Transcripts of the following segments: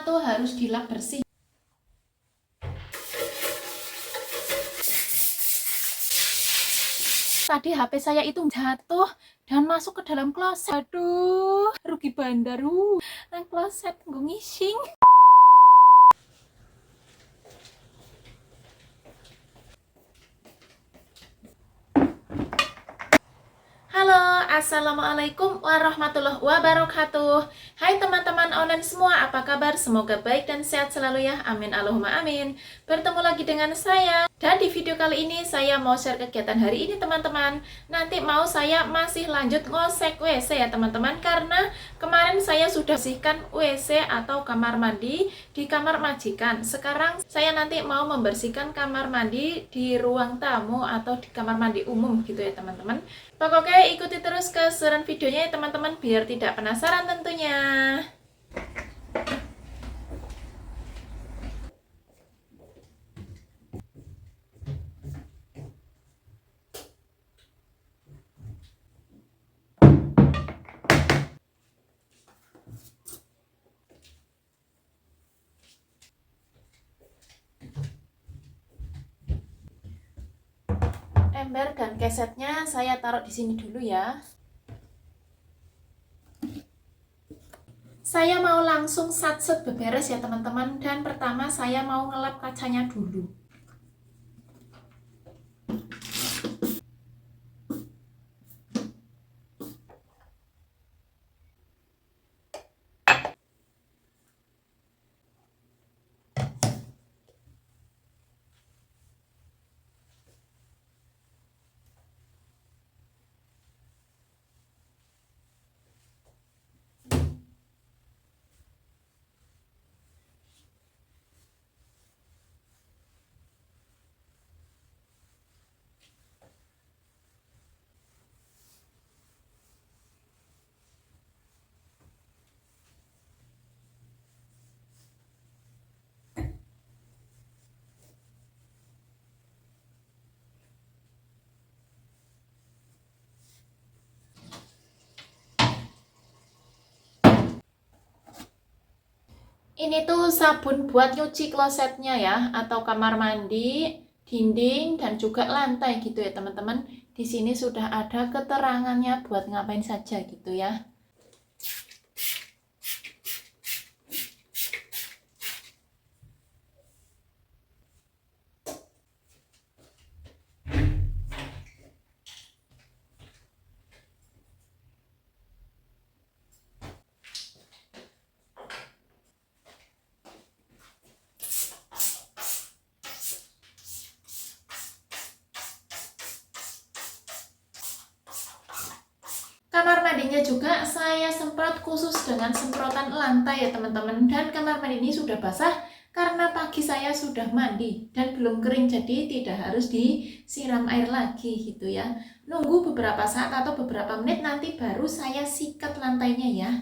semua tuh harus dilap bersih. Tadi HP saya itu jatuh dan masuk ke dalam kloset. Aduh, rugi bandar. Nang kloset nggo ngising. Halo, assalamualaikum warahmatullahi wabarakatuh. Hai teman-teman online semua, apa kabar? Semoga baik dan sehat selalu ya. Amin Allahumma amin. Bertemu lagi dengan saya. Dan di video kali ini saya mau share kegiatan hari ini teman-teman. Nanti mau saya masih lanjut ngosek WC ya teman-teman. Karena kemarin saya sudah bersihkan WC atau kamar mandi di kamar majikan. Sekarang saya nanti mau membersihkan kamar mandi di ruang tamu atau di kamar mandi umum gitu ya teman-teman. Pokoknya ikuti terus keseruan videonya ya teman-teman biar tidak penasaran tentunya. Ember dan kesetnya saya taruh di sini dulu ya. Saya mau langsung satset beberes ya teman-teman. Dan pertama saya mau ngelap kacanya dulu. Ini tuh sabun buat nyuci klosetnya ya, atau kamar mandi, dinding, dan juga lantai gitu ya teman-teman. Di sini sudah ada keterangannya buat ngapain saja gitu ya. Kamar mandinya juga saya semprot khusus dengan semprotan lantai ya teman-teman. Dan kamar mandi ini sudah basah karena pagi saya sudah mandi dan belum kering, jadi tidak harus disiram air lagi gitu ya. Nunggu beberapa saat atau beberapa menit nanti baru saya sikat lantainya ya.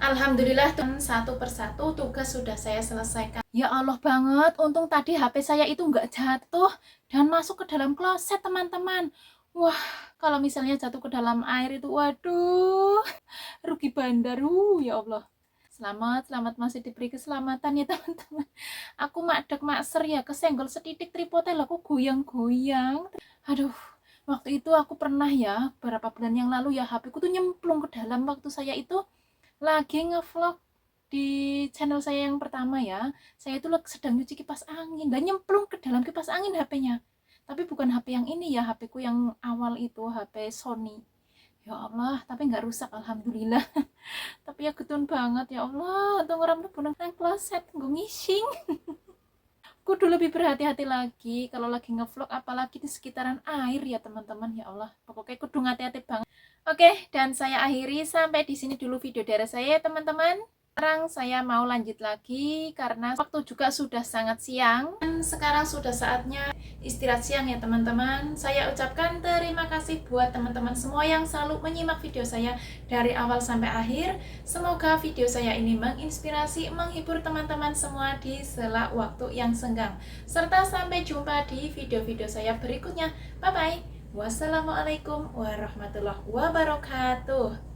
Alhamdulillah satu persatu tugas sudah saya selesaikan. Ya Allah banget, untung tadi HP saya itu nggak jatuh dan masuk ke dalam kloset teman-teman. Wah, kalau misalnya jatuh ke dalam air itu, waduh, rugi bandar. Ya Allah. Selamat masih diberi keselamatan ya teman-teman. Aku makdek makser ya, kesenggol setitik tripodnya lah, aku goyang-goyang. Aduh, waktu itu aku pernah ya, beberapa bulan yang lalu ya, HP ku tuh nyemplung ke dalam waktu saya itu lagi ngevlog di channel saya yang pertama ya. Saya itu sedang nyuci kipas angin dan nyemplung ke dalam kipas angin HP-nya. Tapi bukan HP yang ini ya, HP ku yang awal itu, HP Sony. Ya Allah, tapi nggak rusak alhamdulillah. Tapi ya getun banget ya Allah, untung orang mlebu nang kloset nggo ngising. Kudu lebih berhati-hati lagi kalau lagi ngevlog, apalagi di sekitaran air ya teman-teman. Ya Allah, pokoknya kudu hati-hati banget. Oke, dan saya akhiri sampai di sini dulu video dari saya teman-teman. Sekarang saya mau lanjut lagi karena waktu juga sudah sangat siang. Dan sekarang sudah saatnya istirahat siang ya teman-teman. Saya ucapkan terima kasih buat teman-teman semua yang selalu menyimak video saya dari awal sampai akhir. Semoga video saya ini menginspirasi, menghibur teman-teman semua di sela waktu yang senggang. Serta sampai jumpa di video-video saya berikutnya. Bye-bye. Wassalamualaikum warahmatullahi wabarakatuh.